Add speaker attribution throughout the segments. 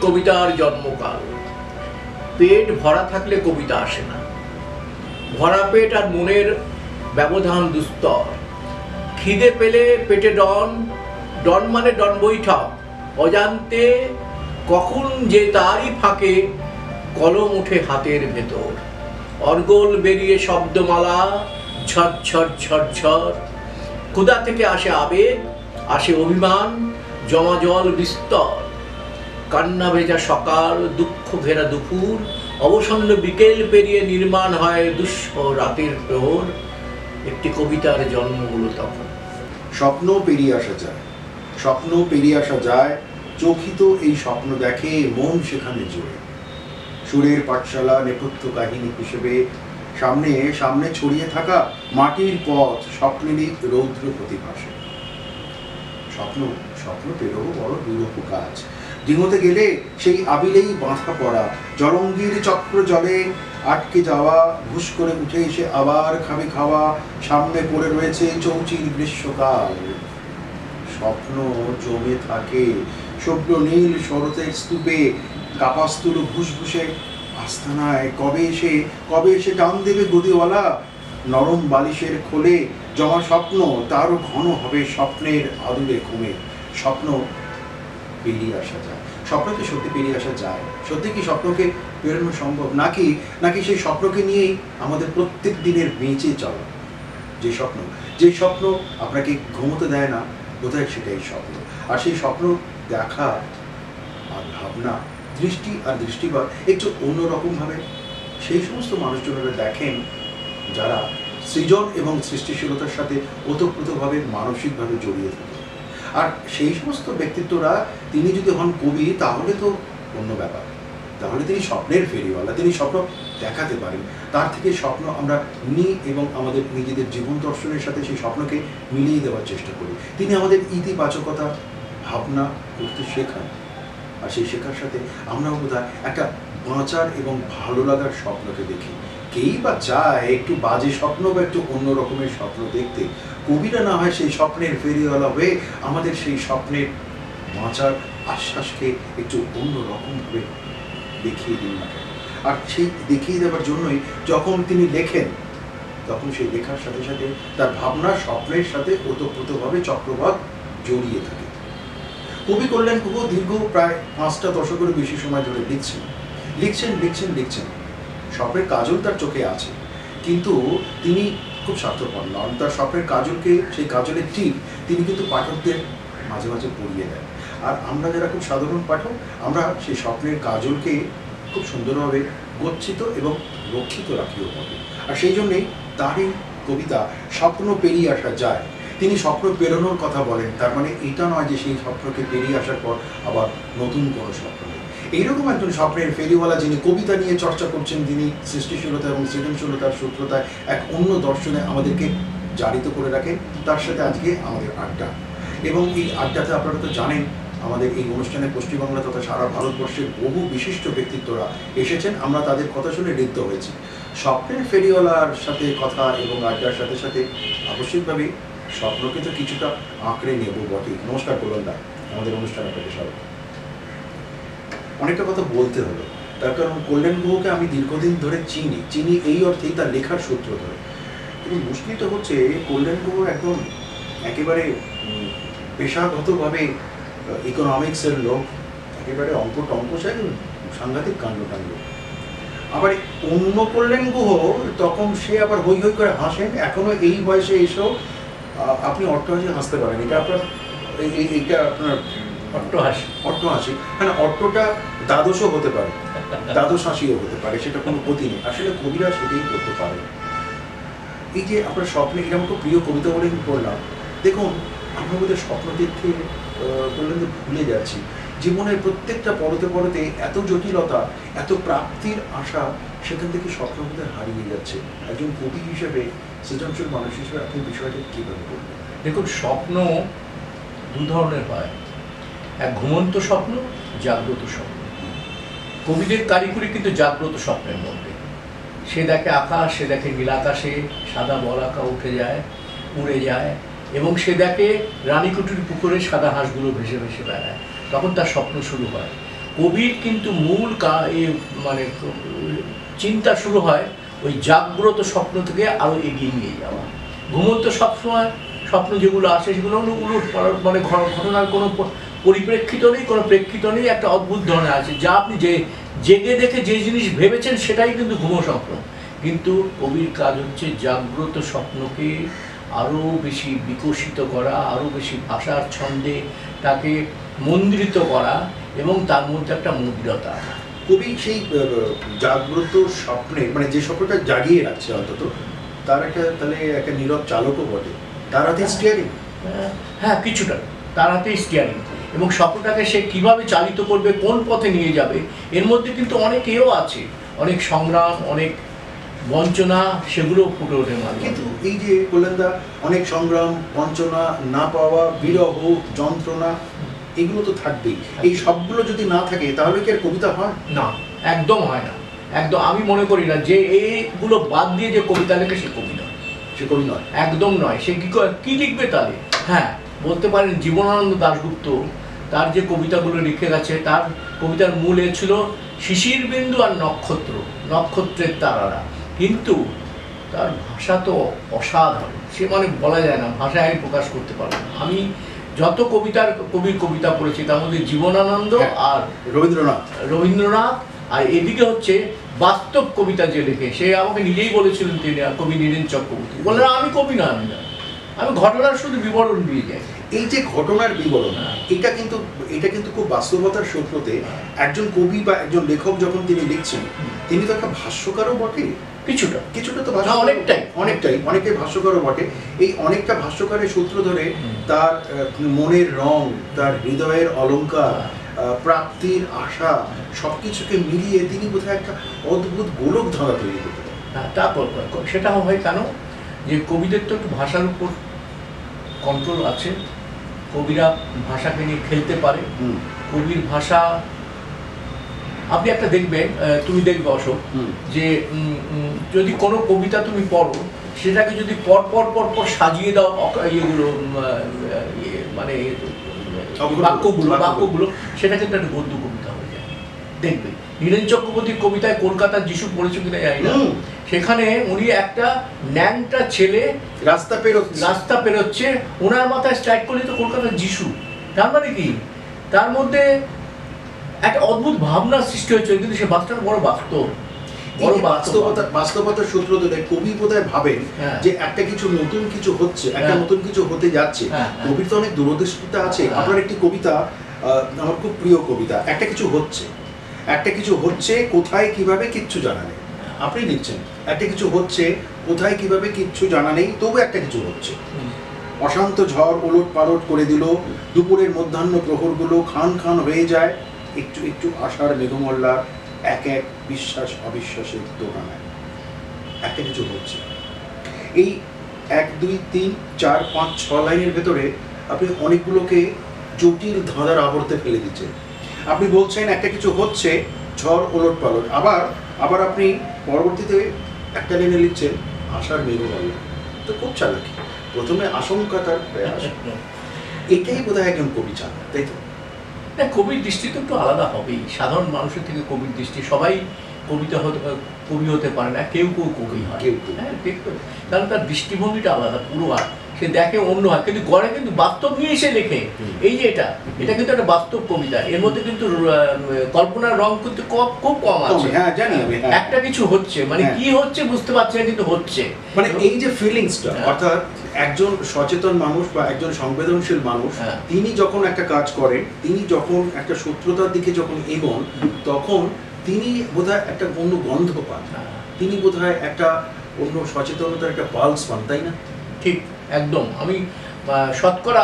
Speaker 1: কবিতার জন্মকাল। পেট ভরা থাকলে কবিতা আসে না। ভরা পেট আর মনের ব্যবধান দুস্তর। খিদে পেলে পেটে ডন, ডন মানে ডন বৈঠক। অজান্তে কখন যে তারই ফাঁকে কলম ওঠে হাতের ভেতর। অর্গল বেরিয়ে শব্দমালা, ঝরঝর ঝরঝর। ক্ষুধা থেকে আসে আবেগ, আসে অভিমান, জমা জল বিস্তর। কান্না ভেজা সকাল, দুঃখ ঘেরা দুপুর, অবসন্ন বিকেল পেরিয়ে নির্মাণ হয় দুঃসহ রাতের প্রহর। একটি কবিতার জন্ম হলো তখন।
Speaker 2: স্বপ্ন পেরিয়ে আসা যায়, স্বপ্ন পেরিয়ে আসা যায়, চোখিত এই স্বপ্ন দেখে মন সেখানে জোরে। সুরের পাঠশালা নেপথ্য কাহিনী হিসেবে সামনে সামনে ছড়িয়ে থাকা মাটির পথ স্বপ্নেরই রৌদ্র প্রতিভাসে। স্বপ্ন স্বপ্ন পেরোও বড় দুরূহ কাজ। ডিঙোতে গেলে সেই আবিলেই বাঁধা পড়া, জলঙ্গির চক্র জলে আটকে যাওয়া, ভুস করে উঠে এসে আবার খাবে খাওয়া। সামনে পড়ে রয়েছে চৌচির গ্রীষ্মকাল। স্বপ্ন জমে থাকে শুভ্র নীল শরতের স্তূপে, কাপাস্তুল ভুসভুসে আস্তানায়। কবে এসে টান দেবে গদিওয়ালা, নরম বালিশের খোলে জমা স্বপ্ন তারও ঘন হবে স্বপ্নের আদুরে ঘুমে। স্বপ্ন পেরিয়ে আসা যায়, স্বপ্নকে সত্যি পেরিয়ে আসা যায়? সত্যি কি স্বপ্নকে পেরোনো সম্ভব, নাকি সেই স্বপ্নকে নিয়েই আমাদের প্রত্যেক দিনের বেঁচে চলা? যে স্বপ্ন আপনাকে ঘুমোতে দেয় না, বোধহয় সেটাই স্বপ্ন। আর সেই স্বপ্ন দেখা আর ভাবনা, দৃষ্টি আর দৃষ্টিপাত একটু অন্যরকমভাবে সেই সমস্ত মানুষজনেরা দেখেন যারা সৃজন এবং সৃষ্টিশীলতার সাথে ওতপ্রোতভাবে মানসিকভাবে জড়িয়ে থাকে। আর সেই সমস্ত ব্যক্তিত্বরা, তিনি যদি হন কবি, তাহলে তো অন্য ব্যাপার। তাহলে তিনি স্বপ্নের ফেরিওয়ালা, তিনি স্বপ্ন দেখাতে পারেন। তার থেকে স্বপ্ন আমরা নিই এবং আমাদের নিজেদের জীবন দর্শনের সাথে সেই স্বপ্নকে মিলিয়ে দেওয়ার চেষ্টা করি। তিনি আমাদের ইতিবাচকতা ভাবনা করতে শেখান। আর সেই শেখার সাথে আমরাও বোধহয় একটা বাঁচার এবং ভালো লাগার স্বপ্নকে দেখি। কেই বা চায় একটু বাজে স্বপ্ন বা একটু অন্য রকমের স্বপ্ন দেখতে। কবিরা না হয় সেই স্বপ্নের ফেরিওয়ালা হয়ে আমাদের সেই স্বপ্নের বাঁচার আশ্বাসকে একটু অন্য রকমভাবে দেখিয়ে দিন না। আর সেই দেখিয়ে দেওয়ার জন্যই যখন তিনি লেখেন, তখন সেই লেখার সাথে সাথে তার ভাবনা স্বপ্নের সাথে ওতপ্রোতভাবে চক্রবাক জড়িয়ে থাকে। কবি কল্যাণ গুহ দীর্ঘ প্রায় 5টা দশকেরও বেশি সময় ধরে লিখছেন। স্বপ্নের কাজল তার চোখে আছে, কিন্তু তিনি খুব স্বার্থপর নন। তার স্বপ্নের কাজলকে, সেই কাজলের টিপ তিনি কিন্তু পাঠকদের মাঝে মাঝে পড়িয়ে দেন। আর আমরা যারা খুব সাধারণ পাঠক, আমরা সেই স্বপ্নের কাজলকে খুব সুন্দরভাবে গচ্ছিত এবং রক্ষিত রাখিও পাবো। আর সেই জন্যেই তারই কবিতা স্বপ্ন পেরিয়ে আসা যায়। তিনি স্বপ্ন পেরোনোর কথা বলেন, তার মানে এটা নয় যে সেই স্বপ্নকে পেরিয়ে আসার পর আবার নতুন কোনো স্বপ্ন নেই। এইরকম একজন স্বপ্নের ফেরিওয়ালা যিনি কবিতা নিয়ে চর্চা করছেন, যিনি সৃষ্টিশীলতা এবং সৃজনশীলতার সূত্রতায় এক অন্য দর্শনে আমাদেরকে জারিত করে রাখেন, তার সাথে আজকে আমাদের আড্ডা। এবং এই আড্ডাতে আপনারা তো জানেন, আমাদের এই অনুষ্ঠানে পশ্চিমবাংলা তথা সারা ভারতবর্ষের বহু বিশিষ্ট ব্যক্তিত্বরা এসেছেন। আমরা তাদের কথা শুনে ঋদ্ধ হয়েছি। স্বপ্নের ফেরিওয়ালার সাথে কথা এবং আড্ডার সাথে সাথে আবশ্যিকভাবেই স্বপ্নকে তো কিছুটা আঁকড়ে নেব বটেই। নমস্কার কল্যাণদা, আমাদের অনুষ্ঠান আপনাকে স্বাগত। অনেকটা কথা বলতে হলো, তার কারণ কল্যাণ গুহকে আমি দীর্ঘদিন ধরে চিনি এই অর্থেই তার লেখার সূত্র ধরে। কিন্তু মুশকিলটা হচ্ছে কল্যাণ গুহ একদম একেবারে পেশাগতভাবে ইকোনমিক্সের লোক, একেবারে অঙ্ক চাই, সাংঘাতিক কাণ্ড। আবার অন্য কল্যাণ গুহ, তখন সে আবার হৈ হৈ করে হাসেন। এখনো এই বয়সে এসেও আপনি অট্টহাসি হাসতে পারেন। এটা আপনার এইটা আপনার অট্টহাসি। হ্যাঁ, অট্টটা দ্বাদশও হতে পারে, দ্বাদশ হাসিও হতে পারে, সেটা কোনো ক্ষতি নেই। আসলে কবিরা সেটাই করতে পারে। এই যে আপনার স্বপ্নে, এটা আমার প্রিয় কবিতা বলে আমি পড়লাম। দেখুন, আমরা বোধহয় স্বপ্ন দেখতে বললেন তো ভুলে যাচ্ছি। জীবনের প্রত্যেকটা পরতে এত জটিলতা, এত প্রাপ্তির আশা, সেখান থেকে স্বপ্ন বোধহয় হারিয়ে যাচ্ছে। একজন কবি হিসেবে, সৃজনশীল মানুষ হিসেবে আপনি বিষয়টা কীভাবে বলবেন?
Speaker 1: দেখুন, স্বপ্ন দু ধরনের হয়। এক ঘুমন্ত স্বপ্ন, জাগ্রত স্বপ্ন। কবিদের কারিকুরি কিন্তু জাগ্রত স্বপ্নের মধ্যে। সে দেখে আকাশ, সে দেখে নীলাকাশে সাদা বলাকা উঠে যায়, উড়ে যায়, এবং সে দেখে রানীকুটির পুকুরে সাদা হাঁসগুলো ভেসে ভেসে বেড়ায়। তখন তার স্বপ্ন শুরু হয়। কবির কিন্তু মূল মানে চিন্তা শুরু হয় ওই জাগ্রত স্বপ্ন থেকে আরো এগিয়ে নিয়ে যাওয়া। ঘুমন্ত সবসময় স্বপ্ন যেগুলো আসে সেগুলো হলো উলট পালট, মানে ঘটনার কোনো পরিপ্রেক্ষিত নেই, কোনো প্রেক্ষিত নেই, একটা অদ্ভুত ধরনের আছে যা আপনি জেগে দেখে যে জিনিস ভেবেছেন সেটাই কিন্তু ঘুমো স্বপ্ন। কিন্তু কবির কাজ হচ্ছে জাগ্রত স্বপ্নকে আরও বেশি বিকশিত করা, আরও বেশি ভাষার ছন্দে তাকে মন্দিরিত করা এবং তার মধ্যে একটা মধুরতা আনা।
Speaker 2: কবি সেই জাগ্রত স্বপ্নে, মানে যে স্বপ্নটা জাগিয়ে রাখছে অন্তত, তার তাহলে একটা নীরব চালকও বটে, তার হাতে স্টিয়ারিং।
Speaker 1: হ্যাঁ, কিছুটা তার হাতে স্টিয়ারিং, এবং স্বপ্নটাকে সে কিভাবে চালিত করবে, কোন পথে নিয়ে যাবে, এর মধ্যে কিন্তু অনেক এও আছে, অনেক সংগ্রাম, অনেক বঞ্চনা, সেগুলো ফুটে ওঠে মাঝে।
Speaker 2: কিন্তু এই যে বললেন দা, অনেক সংগ্রাম, বঞ্চনা, না পাওয়া, বিরহ, যন্ত্রণা, এগুলো তো থাকবেই। এই সবগুলো যদি না থাকে তাহলে কি আর কবিতা হয়
Speaker 1: না? একদম হয় না, একদম। আমি মনে করি না যে এইগুলো বাদ দিয়ে যে কবিতা লেখে সে কবি নয়,
Speaker 2: সে কবি নয়,
Speaker 1: একদম নয়। সে কি লিখবে তাহলে? হ্যাঁ, বলতে পারেন জীবনানন্দ দাশগুপ্ত তার যে কবিতাগুলো লিখে গেছে, তার কবিতার মূলে ছিল শিশির বিন্দু আর নক্ষত্র, নক্ষত্রের তারারা, কিন্তু তার ভাষা তো অসাধারণ, সে মানে বলা যায় না, ভাষায় প্রকাশ করতে পারবো না। আমি যত কবির কবিতা পড়েছি তার মধ্যে জীবনানন্দ আর রবীন্দ্রনাথ, আর এদিকে হচ্ছে বাস্তব কবিতা যে লেখে, সে আমাকে নিজেই বলেছিলেন, তিনি কবি নীরেন চক্রবর্তী, বললেন আমি কবি না, আমি ঘটনার শুধু বিবরণ দিয়ে যাই।
Speaker 2: এই যে ঘটনার বিবরণ, এটা কিন্তু খুব বাস্তবতার সূত্রতে একজন কবি বা একজন লেখক যখন তিনি লিখছেন, তিনি তো একটা ভাষ্যকারও বটে। কিছুটা তো অনেকটাই ভাষ্যকারও বটে। এই অনেকটা ভাষ্যকারের সূত্র ধরে তার মনের রং, তার হৃদয়ের অলংকার, প্রাপ্তির আশা, সবকিছুকে মিলিয়ে তিনি বোধহয় একটা অদ্ভুত গোলক ধারা তৈরি করতে পারেন।
Speaker 1: তারপর সেটা হয় কেন, যে কবিদের তো একটু ভাষার উপর কন্ট্রোল আছে, কবিরা ভাষাকে নিয়ে খেলতে পারে। কবির ভাষা আপনি একটা দেখবেন, তুমি দেখবে অশোক, যে যদি কোনো কবিতা তুমি পড়ো, সেটাকে যদি পর পর পর পর সাজিয়ে দাও ইয়েগুলো, মানে বাক্যগুলো, সেটা কিন্তু একটা গদ্য কবিতা হয়ে যায়। দেখবে নীরেন চক্রবর্তীর কবিতায় কলকাতার যিশু পড়েছে কিনা জানি না, সেখানে উনি একটা ন্যাংটা ছেলে রাস্তা পেরোচ্ছে, ওনার মাথায় স্ট্রাইক করলে তো কলকাতার যিশু। তার মানে কি, তার মধ্যে একটা অদ্ভুত ভাবনার সৃষ্টি হয়েছে, কিন্তু সে বাস্তবটা বড়
Speaker 2: বাস্তবতার সূত্র ধরে কবি বোধহয় ভাবেন যে একটা কিছু নতুন কিছু হচ্ছে, একটা নতুন কিছু হতে যাচ্ছে। কবির তো অনেক দূরদৃষ্টিতা আছে। আপনার একটি কবিতা, আমার খুব প্রিয় কবিতা, একটা কিছু হচ্ছে কোথায় কিভাবে কিচ্ছু জানা নেই। আপনি লিখছেন একটা কিছু হচ্ছে কোথায় কিভাবে কিচ্ছু জানা নেই, তবু একটা কিছু হচ্ছে। অশান্ত ঝড় ওলট পালট করে দিল, দুপুরের মধ্যাহ্ন প্রহরগুলো খান খান হয়ে যায়, একটু একটু আশার মেঘমল্লার এক এক বিশ্বাস অবিশ্বাসের দোকানায়। একটা কিছু হচ্ছে। এই 1, 2, 3, 4, 5, 6 লাইনের ভেতরে আপনি অনেকগুলোকে জটিল ধাঁধার আবর্তে ফেলে দিচ্ছেন। আপনি বলছেন একটা কিছু হচ্ছে, ঝড় ওলট পালট, আবার আপনি পরবর্তীতে একটা লাইনে লিখছেন আশার মেঘমল্লা। তো খুব চালাকি, প্রথমে আশঙ্কা, তার প্রয়াস। এটাই বোধহয় একজন কবি চান, তাই তো?
Speaker 1: কবির দৃষ্টি তো একটু আলাদা হবেই, সাধারণ মানুষের থেকে কবির দৃষ্টি। সবাই কবি হতে পারে না, কেউ কবি হয়, হ্যাঁ, কারণ তার দৃষ্টিভঙ্গিটা আলাদা পুরো। আর সে দেখে অন্য হয়, কিন্তু গড়ে কিন্তু বাস্তব নিয়ে এসে লেখে। এই যে এটা কিন্তু একটা বাস্তব কবিতা, এর মধ্যে কিন্তু কল্পনার রং কিন্তু খুব কম আছে। একটা কিছু হচ্ছে, মানে কি হচ্ছে বুঝতে পারছি না, কিন্তু হচ্ছে।
Speaker 2: মানে এই যে ফিলিংসটা, অর্থাৎ একজন সচেতন মানুষ বা একজন সংবেদনশীল মানুষ, তিনি যখন একটা কাজ করেন, তিনি যখন একটা সূত্রতার দিকে যখন এগোন, তখন তিনি বোধহয় একটা অন্য গন্ধ পান, তিনি বোধহয় একটা অন্য সচেতনতার একটা পালস পান, তাই না?
Speaker 1: ঠিক, একদম। আমি শতকরা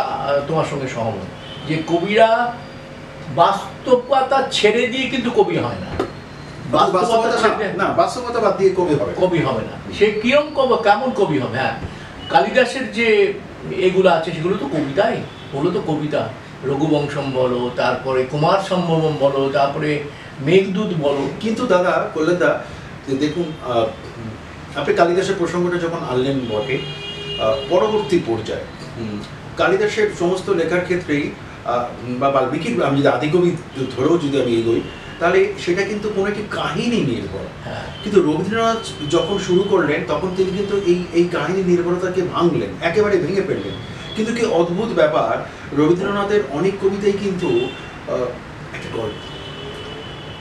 Speaker 1: তোমার সঙ্গে সহমত যে কবিরা বাস্তবতা ছেড়ে দিয়ে কিন্তু কবি হয় না।
Speaker 2: বাস্তবতা বাদ দিয়ে কবি হবে না।
Speaker 1: সে কেমন কবি হবে? হ্যাঁ, কালিদাসের যে এগুলো আছে সেগুলো তো কবিতাই, ওগুলো তো কবিতা। রঘুবংশম বলো, তারপরে কুমার সম্ভবম বলো, তারপরে মেঘদূত বলো।
Speaker 2: কিন্তু দাদা বললেন দা, দেখুন, আপনি কালিদাসের প্রসঙ্গটা যখন আনলেন বটে, পরবর্তী পর্যায়ে কালিদাসের সমস্ত লেখার ক্ষেত্রেই বা বাল্মীকির, আমি যদি আদিকবি ধরেও যদি আমি এগোই, তাহলে সেটা কিন্তু কোনো একটি কাহিনী নির্ভর। কিন্তু রবীন্দ্রনাথ যখন শুরু করলেন তখন তিনি কিন্তু এই কাহিনী নির্ভরতাকে ভাঙলেন, একেবারে ভেঙে ফেললেন। কিন্তু কি অদ্ভুত ব্যাপার, রবীন্দ্রনাথের অনেক কবিতাই কিন্তু একটা গল্প,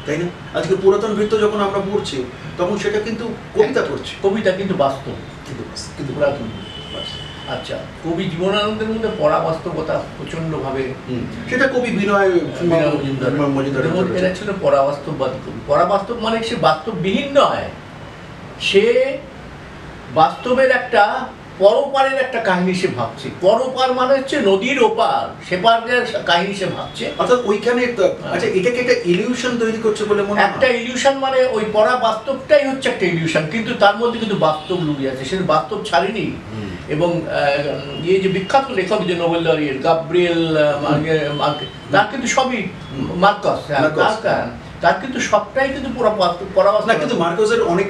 Speaker 2: তাই না? আজকে পুরাতন নৃত্য যখন আমরা পড়ছি তখন সেটা কিন্তু কবিতা পড়ছি,
Speaker 1: কবিতা কিন্তু বাস্তব,
Speaker 2: কিন্তু
Speaker 1: পুরাতন। আচ্ছা, কবি জীবনানন্দের মধ্যে পরাবাস্তবতা প্রচন্ডভাবে,
Speaker 2: সেটা কবি বিনয়
Speaker 1: মজুমদারের মধ্যে এটা ছিল পরাবাস্তববাদী কবি। পরাবাস্তব মানে সে বাস্তববিহীন নয়, সে বাস্তবের একটা পরপারের একটা কাহিনী সে ভাবছে। পরপার মানে হচ্ছে নদীর ওপার, সেপারের কাহিনী সে ভাবছে।
Speaker 2: অর্থাৎ ওইখানে আচ্ছা, এটাকে একটা ইলিউশন তৈরি করছে বলে মনে হয়।
Speaker 1: একটা ইলিউশন মানে ওই পরা বাস্তবটাই হচ্ছে একটা ইলিউশন, কিন্তু তার মধ্যে কিন্তু বাস্তব লুকিয়ে আছে, সে বাস্তব ছাড়েনি। এবং এই যে বিখ্যাত লেখক যে নোবেল লরিয়েট গাব্রিয়েল তার কিন্তু সবই মার্কাস, তার কিন্তু সবটাই কিন্তু পরাবাস্তব
Speaker 2: না। কিন্তু মার্কাসের অনেক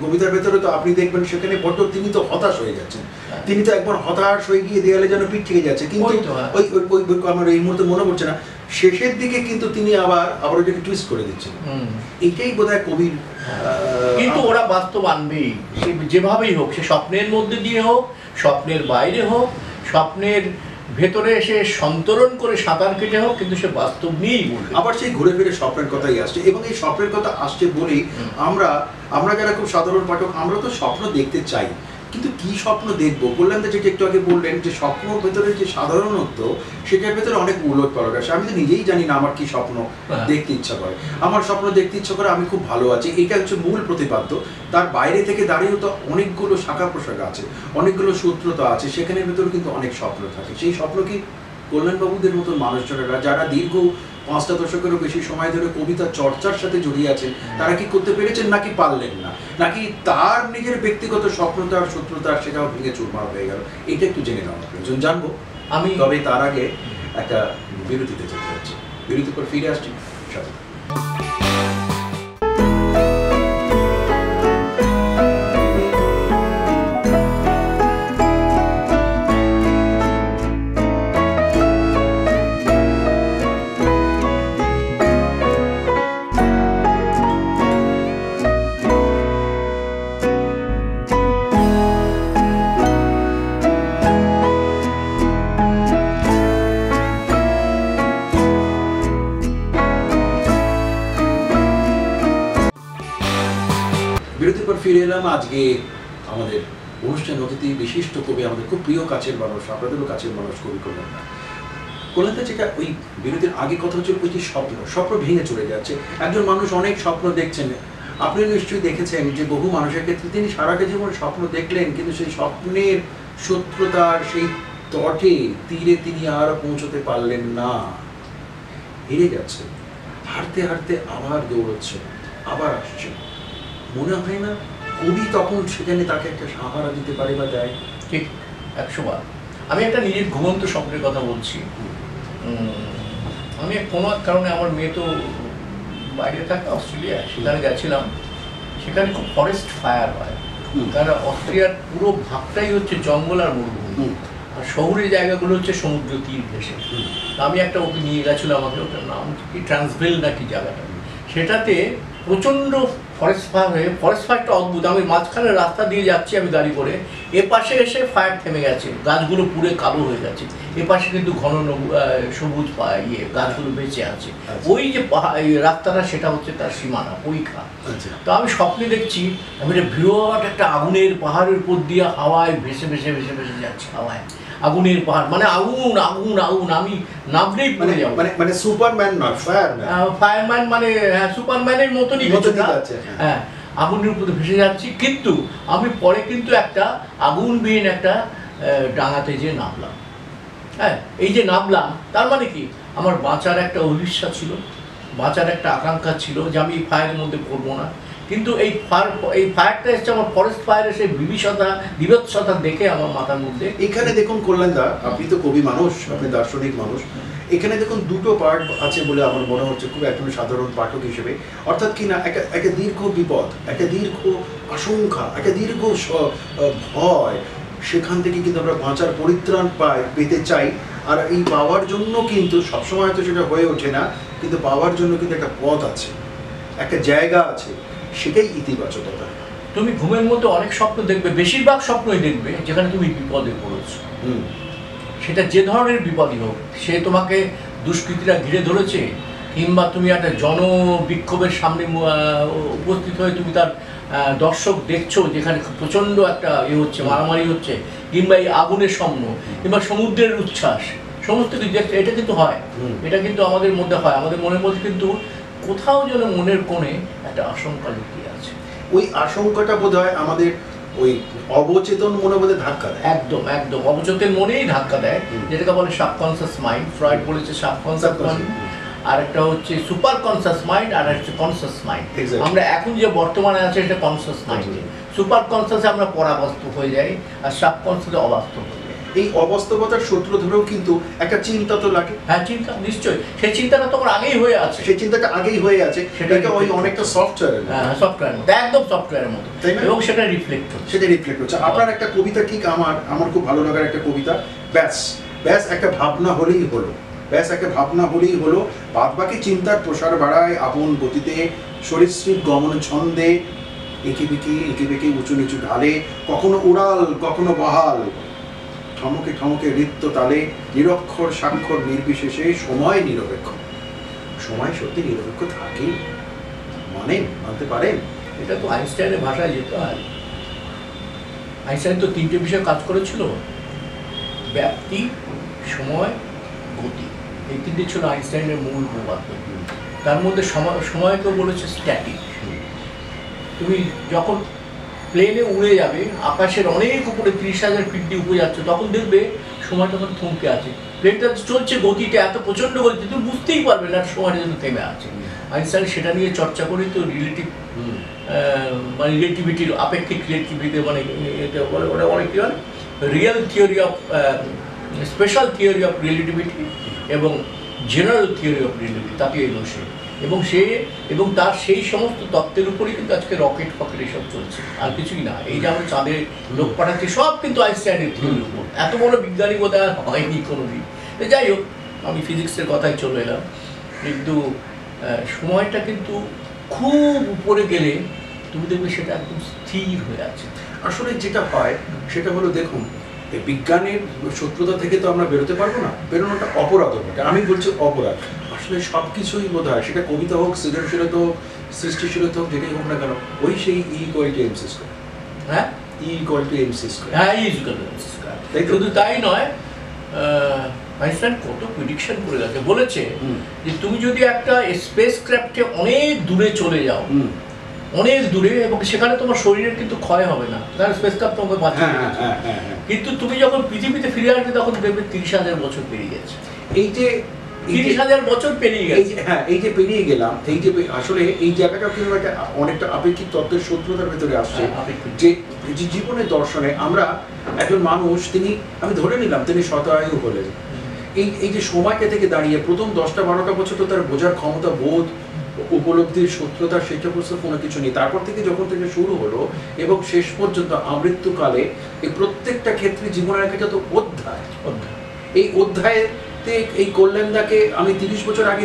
Speaker 2: কবিতার ভেতরে তো আপনি দেখবেন সেখানে বড্ড তিনি তো হতাশ হয়ে যাচ্ছেন, তিনি তো একবার হতাশ হয়ে গিয়ে দেয়ালে যেন পিঠ থেকে যাচ্ছে। কিন্তু ওই আমার এই মুহূর্তে মনে পড়ছে না, শেষের দিকে কিন্তু তিনি আবার ওটাকে টুইস্ট করে দিচ্ছেন। এইটাই বোধহয় কবির।
Speaker 1: কিন্তু ওরা বাস্তব আনবেই, সে যেভাবেই হোক, সে স্বপ্নের মধ্যে দিয়ে হোক, স্বপ্নের বাইরে হোক, স্বপ্নের ভেতরে এসে সন্তরণ করে সাঁতার কেটে হোক, কিন্তু সে বাস্তব নিয়েই বলবে।
Speaker 2: আবার সেই ঘুরে ফিরে স্বপ্নের কথাই আসছে, এবং এই স্বপ্নের কথা আসছে বলেই আমরা যারা খুব সাধারণ পাঠক, আমরা তো স্বপ্ন দেখতে চাই, কিন্তু কি স্বপ্ন দেখবো? কল্যাণ দা যেটা একটু আগে বললেন যে স্বপ্নের ভেতরে যে সাধারণত্ব, সেটার ভেতরে অনেক উলট পালট আসে। আমি তো নিজেই জানি না আমার কি স্বপ্ন দেখতে ইচ্ছা করে। আমার স্বপ্ন দেখতে ইচ্ছা করে আমি খুব ভালো আছি, এটা হচ্ছে মূল প্রতিপাদ্য। তার বাইরে থেকে দাঁড়িয়েও তো অনেকগুলো শাখা প্রশাখা আছে, অনেকগুলো সূত্রতা আছে, সেখানের ভেতরে কিন্তু অনেক স্বপ্ন থাকে। সেই স্বপ্ন কি কল্যাণবাবুদের মতন মানুষজনেরা যারা দীর্ঘ 5টা দশকেরও বেশি সময় ধরে কবিতা চর্চার সাথে জড়িয়ে আছেন, তারা কি করতে পেরেছেন, নাকি পারলেন না, নাকি তার নিজের ব্যক্তিগত স্বপ্নতার শত্রুতার সেটাও ভেঙে চুরমার হয়ে গেল? এটা একটু জেনে নেওয়া প্রয়োজন, জানবো আমি। তবে তার আগে একটা বিরতিতে যেতে হচ্ছে, বিরতির পর ফিরে আসছি সাথে। বিরতির পর ফিরে এলাম। আজকে আমাদের অনুষ্ঠান অতিথি বিশিষ্ট কবি, আমাদের খুব প্রিয় কাছের মানুষ, আপনাদেরও কাছের মানুষ, কবি কল্যাণ দা। কল্যাণ দা, যেটা ওই বিরতির আগে কথা হচ্ছিল, ওই যে স্বপ্ন ভেঙে চলে যাচ্ছে। একজন মানুষ অনেক স্বপ্ন দেখছেন, আপনি নিশ্চয়ই দেখেছেন যে বহু মানুষের ক্ষেত্রে তিনি সারাটা জীবন স্বপ্ন দেখলেন, কিন্তু সেই স্বপ্নের শত্রুতার সেই তীরে তিনি আর পৌঁছতে পারলেন না, হেরে গেছে, হারতে হারতে আবার দৌড়চ্ছে, আবার আসছে। মনে হয় না কবি তখন সেখানে তাকে একটা সাহারা দিতে পারে বা দেয়?
Speaker 1: ঠিক 100 বার। আমি একটা নিজের ঘুমন্ত স্বপ্নের কথা বলছি। আমি কোনো এক কারণে, আমার মেয়ে তো বাইরে থাকে অস্ট্রেলিয়ায়, সেখানে গেছিলাম। সেখানে খুব ফরেস্ট ফায়ার হয়, কারণ অস্ট্রেলিয়ার পুরো ভাগটাই হচ্ছে জঙ্গল আর মরুভূমি, আর শহরের জায়গাগুলো হচ্ছে সমুদ্র তীর ঘেঁষে। আমি একটা ওকে নিয়ে গেছিলাম, আমাকে ওটার নাম কি ট্রান্সভেল নাকি জায়গাটা, সেটাতে প্রচণ্ড ফরেস্ট ফায়ার হয়ে, ফরেস্ট ফায়ারটা অদ্ভুত। আমি মাঝখানে রাস্তা দিয়ে যাচ্ছি আমি গাড়ি করে, এ পাশে এসে ফায়ার থেমে গেছে, গাছগুলো পুরো কালো হয়ে গেছে, এ পাশে কিন্তু ঘন সবুজ গাছগুলো বেঁচে আছে। ওই যে রাস্তাটা, সেটা হচ্ছে তার সীমানা, পরীক্ষা। তো আমি স্বপ্নে দেখছি আমি একটা বিরাট একটা আগুনের পাহাড়ের উপর দিয়ে হাওয়ায় ভেসে ভেসে ভেসে ভেসে যাচ্ছি, হাওয়ায় আগুনের পাহাড়, মানে আগুন আগুন আগুন, আমি নামলেই পড়ে যাবো।
Speaker 2: মানে সুপারম্যান নয়,
Speaker 1: ফায়ারম্যান, মানে সুপারম্যানের মতনই কিছুটা। হ্যাঁ, আগুনের উপরে ভেসে যাচ্ছি, কিন্তু আমি পরে কিন্তু একটা আগুনবিহীন একটা ডাঙাতে যে নামলাম। হ্যাঁ, এই যে নামলাম, তার মানে কি আমার বাঁচার একটা অভিশ্বাস ছিল, বাঁচার একটা আকাঙ্ক্ষা ছিল যে আমি এই ফায়ারের মধ্যে পড়বো না। কিন্তু এই ফায়ারটা এসছে আমার ফরেস্ট ফায়ারের সেই বিভৎসতা দেখে আমার মাথার মধ্যে।
Speaker 2: এখানে দেখুন কল্যাণ দা, আপনি তো কবি মানুষ, আপনি দার্শনিক মানুষ, এখানে দেখুন দুটো পার্ট আছে বলে আমার মনে হচ্ছে, খুব একজন সাধারণ পাঠক হিসেবে। অর্থাৎ কি না, একটা দীর্ঘ বিপদ, একটা দীর্ঘ আশঙ্কা, একটা দীর্ঘ ভয়, সেখান থেকে কিন্তু আমরা বাঁচার পরিত্রাণ পেতে চাই। আর এই পাওয়ার জন্য কিন্তু সবসময় তো সেটা হয়ে ওঠে না, কিন্তু পাওয়ার জন্য কিন্তু একটা পথ আছে, একটা জায়গা আছে, সেটাই ইতিবাচকতা।
Speaker 1: তুমি ঘুমের মধ্যে অনেক স্বপ্ন দেখবে, বেশিরভাগ স্বপ্নই দেখবে যেখানে তুমি বিপদে পড়েছো। সেটা যে ধরনের বিপদই হোক, সে তোমাকে দুষ্কৃতীরা ঘিরে ধরেছে, কিংবা তুমি একটা জনবিক্ষোভের সামনে উপস্থিত হয়ে তুমি তার দর্শক দেখছো যেখানে প্রচণ্ড একটা হচ্ছে, মারামারি হচ্ছে, কিংবা এই আগুনের সামনে, কিংবা সমুদ্রের উচ্ছ্বাস, সমস্ত কিছু দেখছো। এটা কিন্তু হয়, এটা কিন্তু আমাদের মধ্যে হয়, আমাদের মনের মধ্যে কিন্তু কোথাও যেন মনের কোণে একটা আশঙ্কা লুকিয়ে আছে।
Speaker 2: ওই আশঙ্কাটা বোধ হয় আমাদের ওই অবচেতন মনে বোধ ধাক্কা দেয়।
Speaker 1: একদম একদম অবচেতন মনেই ধাক্কা দেয়, যেটাকে বলে সাবকনসিয়াস মাইন্ড। ফ্রয়েড বলেছে সাবকনসিয়াস মাইন্ড, আর একটা হচ্ছে সুপার কনসিয়াস মাইন্ড, আর একটা কনসিয়াস মাইন্ড। আমরা এখন যে বর্তমানে আছে এটা কনসিয়াস মাইন্ড। সুপার কনসিয়াসে আমরা পরাবাস্তব হয়ে যাই, আর সাবকনসিয়াসে অবাস্তব হয়ে যাই।
Speaker 2: এই অবাস্তবতার সূত্র ধরেও কিন্তু একটা চিন্তা তো লাগে।
Speaker 1: হ্যাঁ, চিন্তা নিশ্চয়ই, সেই চিন্তাটা তোমার আগেই হয়ে আছে,
Speaker 2: সেই চিন্তাটা আগেই হয়ে আছে, সেটাকে ওই অনেকটা সফটওয়্যার,
Speaker 1: সফটওয়্যার মতো, একদম সফটওয়্যারের মতো, এবং সেটা রিফ্লেক্ট হচ্ছে,
Speaker 2: সেটা রিফ্লেক্ট হচ্ছে। আপনার একটা কবিতা, ঠিক আমার খুব ভালো লাগার একটা কবিতা, ব্যাস ব্যাস একটা ভাবনা হলেই হলো, ব্যাস একটা ভাবনা হলেই হলো, বাদ বাকি চিন্তার প্রসার বাড়ায় আপন গতিতে, সরীসৃপ গমন ছন্দে, এঁকে বেঁকে উঁচু নিচু ঢালে, কখনো উড়াল কখনো বহাল, ঠমকে ঠমকে নৃত্য তালে, নিরক্ষর স্বাক্ষর নির্বিশেষে সময় নিরপেক্ষ। সময় সত্যি নিরপেক্ষ থাকে, মানতে পারেন?
Speaker 1: এটা তো আইনস্টাইনের ভাষায় যেতে হয়। আইনস্টাইন তো তিনটে বিষয়ে কাজ করেছিল, ব্যাপ্তি, সময়, গতি। এই তিনটে ছিল আইনস্টাইনের মূল উপপাদ্য। তার মধ্যে সময়কেও বলেছে স্ট্যাটিক। তুমি যখন প্লেনে উড়ে যাবে, আকাশের অনেক উপরে 30,000 ফিট দিয়ে উপরে যাচ্ছে, তখন দেখবে সময় তখন থমকে আছে, প্লেনটা চলছে গতিটা এত প্রচণ্ড গতিতে তুমি বুঝতেই পারবে না সময়টা যেন থেমে আছে। আইনস্টাইন সেটা নিয়ে চর্চা করি তো, মানে রিলেটিভিটির, আপেক্ষিক রিলেটিভিটি, মানে এটা বলে অনেক কী হয়, real theory of, special theory of relativity এবং জেনারেল থিওরি অফ রিলেটিভিটি, তাতে এলো সে, এবং তার সেই সমস্ত তত্ত্বের উপরেই কিন্তু আজকে রকেট ফকেট এসব চলছে, আর কিছুই না। এই যে আমরা চাঁদে লোক পাঠাচ্ছি, সব কিন্তু আইনস্টাইনের থিওরির উপর। এত বড় বিজ্ঞানী বোধহয় হয়নি কোনোদিন। যাই হোক, আমি ফিজিক্সের কথায় চলে এলাম। কিন্তু সময়টা কিন্তু খুব উপরে গেলে তুমি দেখবে সেটা একদম স্থির হয়ে আছে।
Speaker 2: আসলে যেটা হয় সেটা হলো, দেখুন, এই বিজ্ঞানের শত্রুতা থেকে তো আমরা বেরোতে পারবো না, বেরোনোটা অপরাধ হবে। আমি বলছি অপরাধ। আসলে সব কিছুই বোধ হয়, সেটা কবিতা হোক, সৃজনশীলতা হোক, সৃষ্টিশীলতা হোক, যেটাই হোক না কেন, ওই সেই E=mc²।
Speaker 1: হ্যাঁ,
Speaker 2: E=mc²।
Speaker 1: হ্যাঁ, E=mc²। শুধু তাই নয়, আইনস্টাইন কত প্রেডিকশন করে গেছে, বলেছে যে তুমি যদি একটা স্পেস ক্রাফটে অনেক দূরে চলে যাও, অনেক দূরে, এবং সেখানে তোমার শরীরের কিন্তু ক্ষয় হবে না, কারণ স্পেস ক্রাফট তোমাকে বাঁচিয়ে দিয়েছে। কিন্তু তুমি যখন পৃথিবীতে ফিরে আসবে তখন দেখবে 30,000 বছর পেরিয়ে গেছে।
Speaker 2: এই যে
Speaker 1: 30,000 বছর পেরিয়ে গেছে,
Speaker 2: হ্যাঁ, এই যে পেরিয়ে গেলাম, এই যে আসলে এই জায়গাটা কিন্তু একটা অনেকটা আপেক্ষিক তত্ত্বের শত্রুতার ভেতরে আসছে। যে জীবনের দর্শনে আমরা একজন মানুষ, আমি ধরে নিলাম তিনি শতায়ু হলেন, এই যে সময়টা থেকে দাঁড়িয়ে প্রথম 10-12টা বছর তো তার বোঝার ক্ষমতা, বোধ, উপলব্ধির সত্যতা, সেটা প্রশ্ন কোনো কিছু নেই। তারপর থেকে যখন থেকে শুরু হলো এবং শেষ পর্যন্ত আমৃত্যুকালে, এই প্রত্যেকটা ক্ষেত্রে জীবনের একটা তো অধ্যায়। এই অধ্যায়তে এই কল্যাণদাকে আমি 30 বছর আগে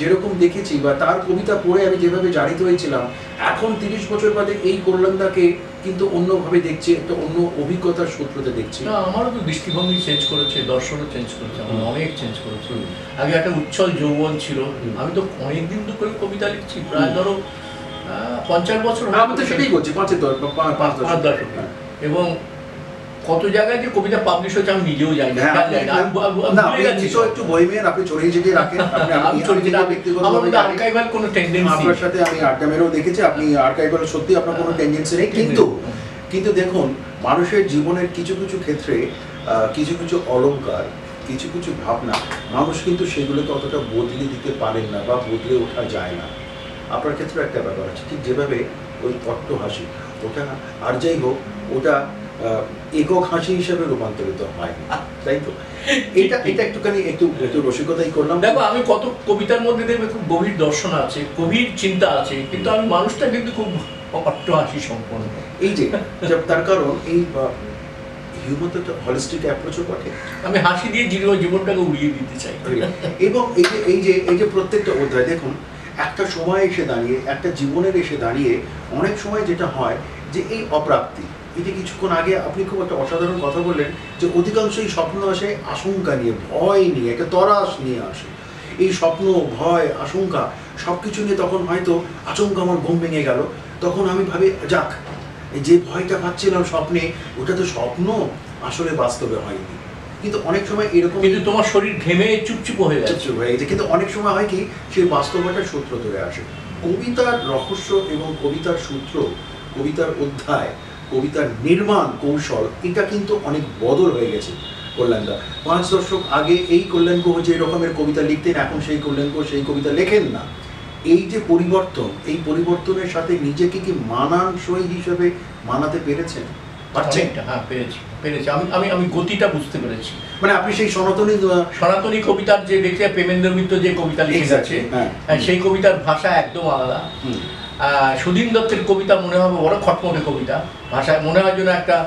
Speaker 2: যেরকম দেখেছি, বা তার কবিতা পড়ে আমি যেভাবে জারিত হয়েছিলাম, এখন 30 বছর বাদে এই কল্যাণদাকে কিন্তু অন্যভাবে দেখছি, একটা অন্য অভিজ্ঞতার সূত্রতে দেখছি।
Speaker 1: না, আমারও তো দৃষ্টিভঙ্গি চেঞ্জ করেছে, দর্শনও চেঞ্জ করেছে, আমার অনেক চেঞ্জ করেছে। আগে একটা উচ্ছল যৌবন ছিল, আমি তো অনেকদিন তো করে কবিতা লিখছি, প্রায় ধরো 50 বছর।
Speaker 2: আমি তো সেটাই বলছি, 5 দশক।
Speaker 1: এবং কত জায়গায় যে কবিতা পাবলিশ হয়েছে আমি নিজেও জানি না,
Speaker 2: একটু বইমের আপনি ছড়িয়ে ছিটিয়ে রাখেন।
Speaker 1: আর্কাইভাল কোনো টেন্ডেন্সি,
Speaker 2: আপনার সাথে আমি আড্ডা মেরেও দেখেছি, আপনি আর্কাইভাল সত্যি আপনার কোনো টেন্ডেন্সি নেই। কিন্তু দেখুন, মানুষের জীবনের কিছু কিছু ক্ষেত্রে কিছু কিছু অলংকার, কিছু কিছু ভাবনা, মানুষ কিন্তু সেগুলোকে অতটা বদলে দিতে পারেন না, বা বদলে ওঠা যায় না। আপনার ক্ষেত্রে একটা ব্যাপার আছে, ঠিক যেভাবে ওই অট্ট হাসি, ওটা আর যাই হোক, ওটা একক হাসি হিসেবে রূপান্তরিত হয়, তাই তো? এটা একটুখানি একটু রসিকতাই করলাম।
Speaker 1: দেখো, আমি কত কবিতার মধ্যে দেখবে খুব গভীর দর্শন আছে, গভীর চিন্তা আছে, কিন্তু আমি মানুষটা কিন্তু খুব অট্ট হাসি সম্পন্ন।
Speaker 2: এই যে তার কারণ, এই হিউমার তো একটা হলিস্টিক অ্যাপ্রোচও বটে।
Speaker 1: আমি হাসি দিয়ে জীবনটাকে উড়িয়ে দিতে চাই।
Speaker 2: এবং এই যে প্রত্যেকটা অধ্যায় দেখুন, একটা সময় এসে দাঁড়িয়ে, একটা জীবনের এসে দাঁড়িয়ে অনেক সময় যেটা হয় যে এই অপ্রাপ্তি, এই যে কিছুক্ষণ আগে আপনি খুব একটা অসাধারণ কথা বললেন যে অধিকাংশই স্বপ্ন আসে আশঙ্কা নিয়ে, ভয় নিয়ে, একটা তরাস নিয়ে আসে। এই স্বপ্ন, ভয়, আশঙ্কা সব কিছু নিয়ে তখন হয়তো আচমকা আমার ঘুম ভেঙে গেল, তখন আমি ভাবি যাক, যে ভয়টা পাচ্ছিলাম স্বপ্নে, ওটা তো স্বপ্ন, আসলে বাস্তবে হয়নি। কিন্তু অনেক সময় এরকম,
Speaker 1: কিন্তু তোমার শরীর ঘেমে চুপচুপ হয়ে
Speaker 2: গেছে, কিন্তু অনেক সময় হয় কি সেই বাস্তবতার সূত্র ধরে আসে। কবিতার রহস্য এবং কবিতার সূত্র, কবিতার অধ্যায়, কবিতার নির্মাণ কৌশল, এটা কিন্তু অনেক বদল হয়ে গেছে কল্যাণদা। 5 দশক আগে এই কল্যাণ গুহ যে রকমের কবিতা লিখতেন, এখন সেই কল্যাণ গুহ সেই কবিতা লেখেন না। এই যে পরিবর্তন, এই পরিবর্তনের সাথে নিজেকে কি মানানসই হিসেবে মানাতে পেরেছেন?
Speaker 1: হ্যাঁ, পেরেছি। আমি গতিটা বুঝতে পেরেছি।
Speaker 2: মানে আপনি সেই
Speaker 1: সনাতনী কবিতার যে দেখে প্রেমেন্দ্র মিত্র যে কবিতা লিখে গেছে, সেই কবিতার ভাষা একদম আলাদা। সুধীন দত্তের কবিতা মনে হবে বড় খটমটে কবিতা, ভাষায় মনে হয় যেন একটা,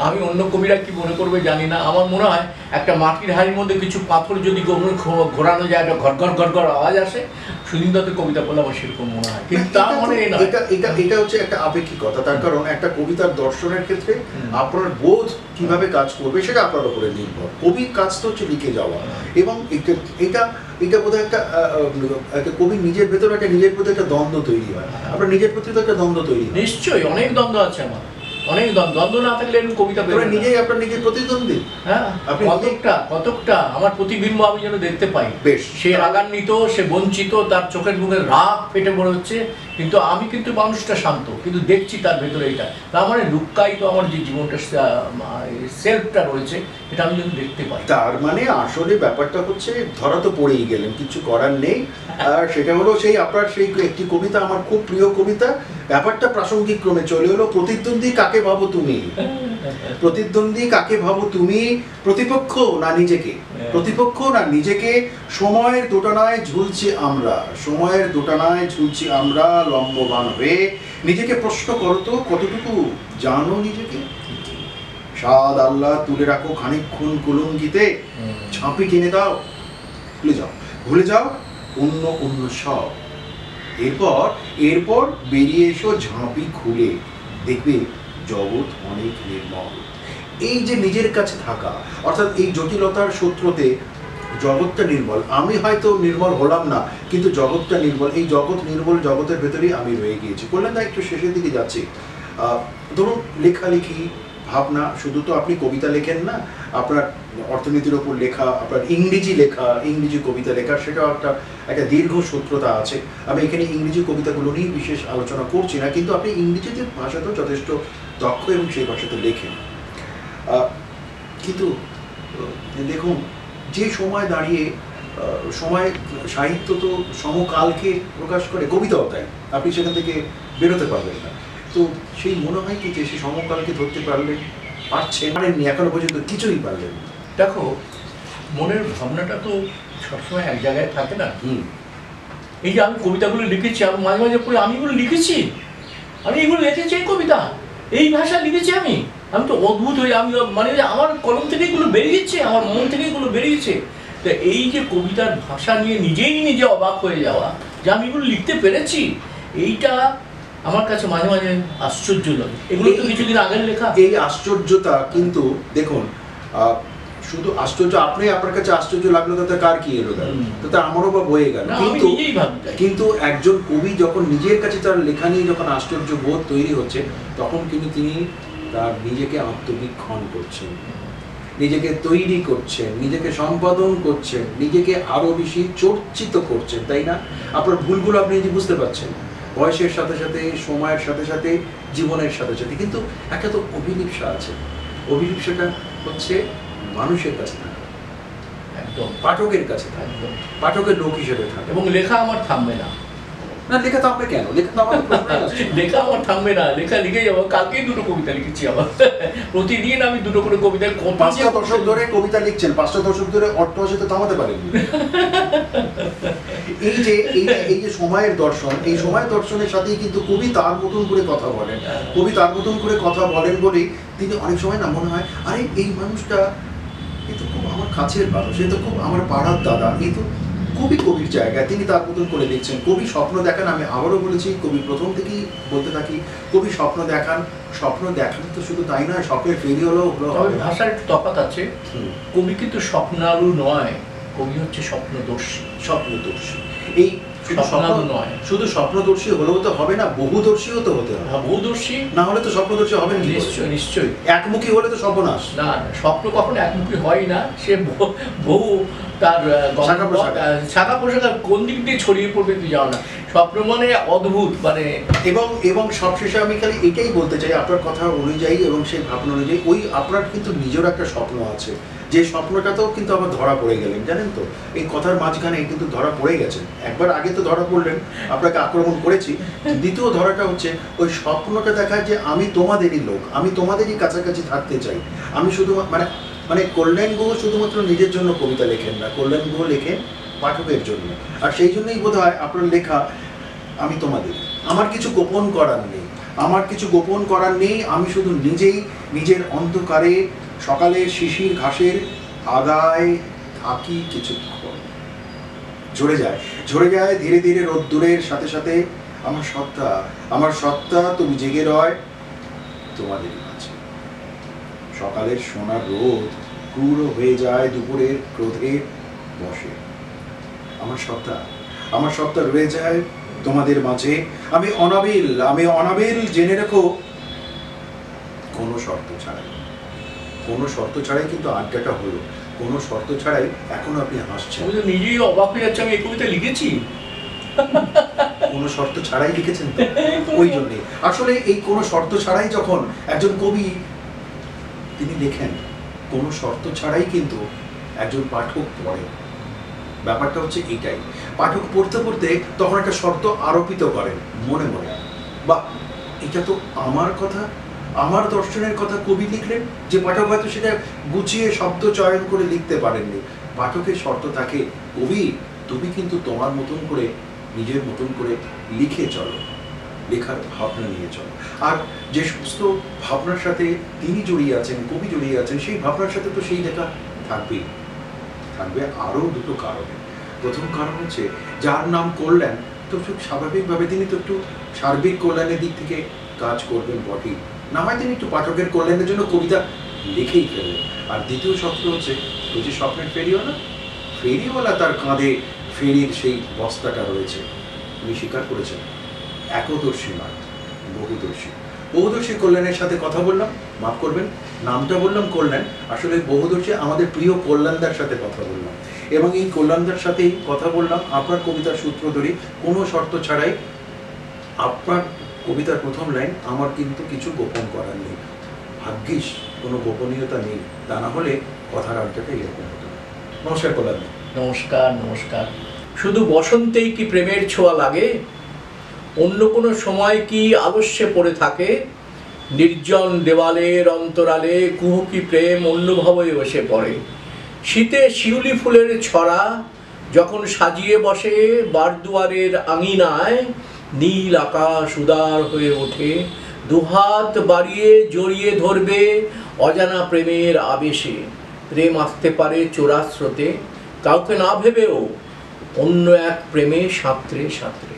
Speaker 1: আমি অন্য কবিরা কি মনে করবে জানি না, আমার মনে হয় একটা মাটির হাড়ির মধ্যে কিছু পাথর যদি ঘোরানো যায়, একটা ঘর ঘর ঘর আওয়াজ আসে, সুধীন দত্তের কবিতা বলে আমার সেরকম মনে হয়। কিন্তু তার মানে
Speaker 2: এটা হচ্ছে একটা আপেক্ষিকতা। তার কারণ একটা কবিতার দর্শনের ক্ষেত্রে আপনার বোধ কিভাবে কাজ করবে সেটা আপনার উপরে নির্ভর। কবির কাজ তো হচ্ছে লিখে যাওয়া, এবং এটা বোধহয় একটা কবির নিজের ভেতরে একটা নিজের প্রতি একটা দ্বন্দ্ব তৈরি হয়। আপনার নিজের প্রতি তো একটা দ্বন্দ্ব তৈরি হয়।
Speaker 1: নিশ্চয়ই অনেক দ্বন্দ্ব আছে আমার, অনেক দ্বন্দ্ব না থাকলে এরকম কবিতা বেরোবে না।
Speaker 2: নিজেই আপনার নিজের প্রতিদ্বন্দ্বী।
Speaker 1: হ্যাঁ, কতকটা আমার প্রতিবিম্ব আমি যেন দেখতে পাই।
Speaker 2: বেশ,
Speaker 1: সে রাগান্বিত, সে বঞ্চিত, তার চোখের মুখে রাগ ফেটে পড়ে হচ্ছে, কিন্তু আমি কিন্তু মানুষটা শান্ত, কিন্তু দেখছি তার ভেতরে এটা। তার মানে লুক্কায়িত আমার যে জীবনটা, সেলফটা রয়েছে, এটা আমি যেন দেখতে পাই।
Speaker 2: তার মানে আসলে ব্যাপারটা হচ্ছে, ধরা তো পড়েই গেলেন, কিছু করার নেই। আর সেটা হলো সেই আপনার সেই একটি কবিতা, আমার খুব প্রিয় কবিতা, ব্যাপারটা প্রাসঙ্গিক ক্রমে চলে এলো, প্রতিদ্বন্দ্বী কাকে ভাবো তুমি, প্রতিদ্বন্দ্বী কাকে ভাবো তুমি, প্রতিপক্ষ না নিজেকে, প্রতিপক্ষ না নিজেকে, সময়ের দোটানায় ঝুলছি আমরা, সময়ের দোটানায় ঝুলছি আমরা লম্ববান হয়ে, নিজেকে প্রশ্ন করো তো কতটুকু জানো নিজেকে, সাদ আল্লাহ তুলে রাখো খানিকক্ষণ কুলঙ্গিতে, ঝাঁপি টেনে দাও, ভুলে যাও অন্য সব, এরপর বেরিয়ে এসো ঝাঁপি খুলে, দেখবে জগৎ অনেক নির্মল। এই যে নিজের কাছে থাকা, অর্থাৎ এই জটিলতার সূত্রতে জগৎটা নির্মল, আমি হয়তো নির্মল হলাম না, কিন্তু জগৎটা নির্মল, এই জগৎ নির্মল, জগতের ভেতরেই আমি রয়ে গিয়েছি। বললেন না একটু শেষের দিকে যাচ্ছি, ধরুন লেখালেখি, ভাবনা, শুধু তো আপনি কবিতা লেখেন না, আপনার অর্থনীতির ওপর লেখা, আপনার ইংরেজি লেখা, ইংরেজি কবিতা লেখা, সেটাও একটা দীর্ঘ সূত্রতা আছে। আমি এখানে ইংরেজি কবিতাগুলো নিয়ে বিশেষ আলোচনা করছি না, কিন্তু আপনি ইংরেজিতে ভাষাতেও যথেষ্ট দক্ষ এবং সেই ভাষাতে লেখেন। কিন্তু দেখুন, যে সময় দাঁড়িয়ে সময়, সাহিত্য তো সমকালকে প্রকাশ করে, কবিতাও তাই, আপনি সেখান থেকে বেরোতে পারবেন না। তো সেই মনে হয় কি যে সেই সমকালকে ধরতে পারেননি, এখনো পর্যন্ত কিছুই পারলেন না।
Speaker 1: দেখো, মনের ভাবনাটা তো সবসময় এক জায়গায় থাকে না। এই যে আমি কবিতাগুলো লিখেছি, আমি মাঝে মাঝে পড়ে, আমি এগুলো লিখেছি, আমি এগুলো লিখেছি, এই কবিতা এই ভাষা লিখেছি, আমি তো অদ্ভুত হয়ে, আমি মানে আমার কলম থেকে এগুলো বেরিয়েছে, আমার মন থেকে এগুলো বেরিয়েছে। তো এই যে কবিতার ভাষা নিয়ে নিজে অবাক হয়ে যাওয়া, যে আমি এগুলো লিখতে পেরেছি, এইটা আমার কাছে মাঝে মাঝে আশ্চর্য লাগে। এগুলো তো কিছুদিন আগের লেখা।
Speaker 2: এই আশ্চর্যতা কিন্তু দেখুন, শুধু আশ্চর্য, আপনার কাছে আশ্চর্য লাগলো তাতে কার কি এলো, তাতে আমারও বা বয়ে গেল। কিন্তু একজন কবি যখন নিজের কাছে তার লেখা নিয়ে যখন আশ্চর্য বোধ তৈরি হচ্ছে, তখন কিন্তু তিনি তার নিজেকে আত্মবীক্ষণ করছেন, নিজেকে তৈরি করছেন, নিজেকে সম্পাদন করছেন, নিজেকে আরো বেশি চর্চিত করছেন, তাই না? আপনার ভুলগুলো আপনি নিজে বুঝতে পারছেন, বয়সের সাথে সাথে, সময়ের সাথে সাথে, জীবনের সাথে সাথে। কিন্তু একটা তো অভিলিপ্সা আছে, অভিলিপ্সাটা হচ্ছে মানুষের কাছে থাকে, একদম পাঠকের কাছে থাকে, পাঠকের লোক হিসেবে থাকে।
Speaker 1: এবং লেখা আমার থামবে না,
Speaker 2: না লেখা থামবে কেন? লেখা তো আমাদের প্রশ্নই আসছে না।
Speaker 1: লেখা আমার থামবে না, লেখা লিখে যাবো। কালকেই 2টো কবিতা লিখেছি আবার। প্রতিদিন আমি 2টো করে কবিতা,
Speaker 2: 5টা দশক ধরে কবিতা লিখছেন, 5টা দশক ধরে অট্টহাসি তো থামাতে পারেননি। এই যে সময়ের দর্শন, এই সময়ের দর্শনের সাথেই কিন্তু কবি তার মতন করে কথা বলেন। কবি তার মতন করে কথা বলেন বলেই তিনি অনেক সময় না মনে হয়, আরে এই মানুষটা এ তো খুব আমার কাছের মানুষ, এ তো খুব আমার পাড়ার দাদা, এই তো কবির জায়গায় তিনি তার মতন করে লিখছেন। কবি স্বপ্ন দেখান, আমি আবারও বলেছি, কবি প্রথম থেকেই বলতে থাকি, কবি স্বপ্ন দেখান। স্বপ্ন দেখান তো শুধু তাই নয়, স্বপ্নের ফেরি হলো
Speaker 1: তবে ভাষার একটু তফাৎ আছে। কবি কিন্তু স্বপ্নালু নয়, কবি হচ্ছে স্বপ্নদর্শী।
Speaker 2: স্বপ্নদর্শী, এই
Speaker 1: স্বপ্নালু নয়।
Speaker 2: শুধু স্বপ্নদর্শী হলেও তো হবে না, বহুদর্শীও তো হতে হবে।
Speaker 1: বহুদর্শী
Speaker 2: না হলে তো স্বপ্নদর্শী হবে না।
Speaker 1: নিশ্চয়ই নিশ্চয়ই।
Speaker 2: একমুখী হলে তো সর্বনাশ।
Speaker 1: না, স্বপ্ন কখনো একমুখী হয় না, সে বহু তার শাখা পোশাকা কোন দিক দিয়ে ছড়িয়ে পড়বে তুই জানো না। স্বপ্ন মানে অদ্ভুত, মানে
Speaker 2: এবং সবশেষে আমি খালি এটাই বলতে চাই, আপনার কথা অনুযায়ী এবং সেই ভাবনা অনুযায়ী, ওই আপনার কিন্তু নিজের একটা স্বপ্ন আছে, যে স্বপ্নটাতেও কিন্তু আবার ধরা পড়ে গেলেন, জানেন তো? এই কথার মাঝখানে কিন্তু ধরা পড়ে গেছেন। একবার আগে তো ধরা পড়লেন, আপনাকে আক্রমণ করেছি। দ্বিতীয় ধরাটা হচ্ছে ওই স্বপ্নটা দেখায় যে আমি তোমাদেরই লোক, আমি তোমাদেরই কাছাকাছি থাকতে চাই। আমি শুধু মানে কল্যাণ গুহ শুধুমাত্র নিজের জন্য কবিতা লেখেন না, কল্যাণ গুহ লেখেন পাঠকের জন্য। আর সেই জন্যই বোধ হয় আপনার লেখা আমি তোমাদের, আমার কিছু গোপন করার নেই, আমার কিছু গোপন করার নেই। আমি শুধু নিজের অন্ধকারে সকালে শিশির ঘাসের আগায় থাকি কিছুক্ষণ। ঝরে যায় ধীরে ধীরে রোদ্দুরের সাথে সাথে আমার সত্তা তুমি জেগে রয় তোমাদের মাঝে। সকালের সোনার রোদ ক্রূর হয়ে যায় দুপুরের ক্রোধের বসে। আমার সত্তা রয়ে যায় তোমাদের মাঝে। আমি অনাবিল জেনে রেখো, কোনো শর্ত ছাড়াই কিন্তু আড্ডাটা হলো, কোনো শর্ত ছাড়াই এখনো আপনি হাসছেন।
Speaker 1: আমি তো নিজেই অবাক হয়ে যাচ্ছি, আমি এই কবিতা লিখেছি।
Speaker 2: কোনো শর্ত ছাড়াই লিখেছেন তো, ওই জন্যে আসলে এই কোনো শর্ত ছাড়াই যখন একজন কবি তিনি লেখেন, কোনো শর্ত ছাড়াই কিন্তু একজন পাঠক পড়ে। ব্যাপারটা হচ্ছে এইটাই, পাঠক পড়তে পড়তে তখন একটা শর্ত আরোপিত করেন মনে মনে, বা এটা তো আমার কথা, আমার দর্শনের কথা কবি লিখলেন, যে পাঠক হয়তো সেটা গুছিয়ে শব্দ চয়ন করে লিখতে পারেননি। পাঠকের শর্ত থাকে, কবি তুমি কিন্তু তোমার মতন করে নিজের মতন করে লিখে চলো, লেখার ভাবনা নিয়ে চলো। আর যে সমস্ত ভাবনার সাথে তিনি জড়িয়ে আছেন, কবি জড়িয়ে আছেন, সেই ভাবনার সাথে তো সেই লেখা থাকবে আরও দুটো কারণে। প্রথম কারণ হচ্ছে যার নাম কল্যাণ, তো খুব স্বাভাবিকভাবে তিনি তো একটু সার্বিক কল্যাণের দিক থেকে কাজ করবেন বটেই, না হয় তিনি একটু পাঠকের কল্যাণের জন্য কবিতা লিখেই ফেলবেন। আর দ্বিতীয় শর্ত হচ্ছে ওই যে স্বপ্নের ফেরিওয়ালা তার কাঁধে ফেরির সেই বস্তাটা রয়েছে, উনি স্বীকার করেছেন একদর্শী নয়, বহুদর্শী কল্যাণের সাথে কথা বললাম, মাফ করবেন নামটা বললাম কল্যাণ, আসলে বহুদর্শী আমাদের প্রিয় কল্যাণদার সাথে কথা বললাম। এবং এই কল্যাণদার সাথেই কথা বললাম আপনার কবিতার সূত্র ধরে, কোনো শর্ত ছাড়াই। আপনার কবিতার প্রথম লাইন, আমার কিন্তু কিছু গোপন করার নেই। ভাগ্যিস কোনো গোপনীয়তা নেই, তা না হলে কথার আড্ডাটা এরকম হতো না। নমস্কার কল্যাণ।
Speaker 1: নমস্কার। শুধু বসন্তেই কি প্রেমের ছোঁয়া লাগে? অন্য কোনো সময় কি আলস্যে পড়ে থাকে? নির্জন দেওয়ালের অন্তরালে কুহুকি প্রেম অন্যভাবে এসে পড়ে। শীতে শিউলি ফুলের ছড়া যখন সাজিয়ে বসে বারদুয়ারের আঙিনায়, নীল আকাশ উদার হয়ে ওঠে, দুহাত বাড়িয়ে জড়িয়ে ধরবে অজানা প্রেমের আবেশে। প্রেম আসতে পারে চোরা স্রোতে, কাউকে না ভেবেও অন্য এক প্রেমে সাঁতরে সাঁতরে।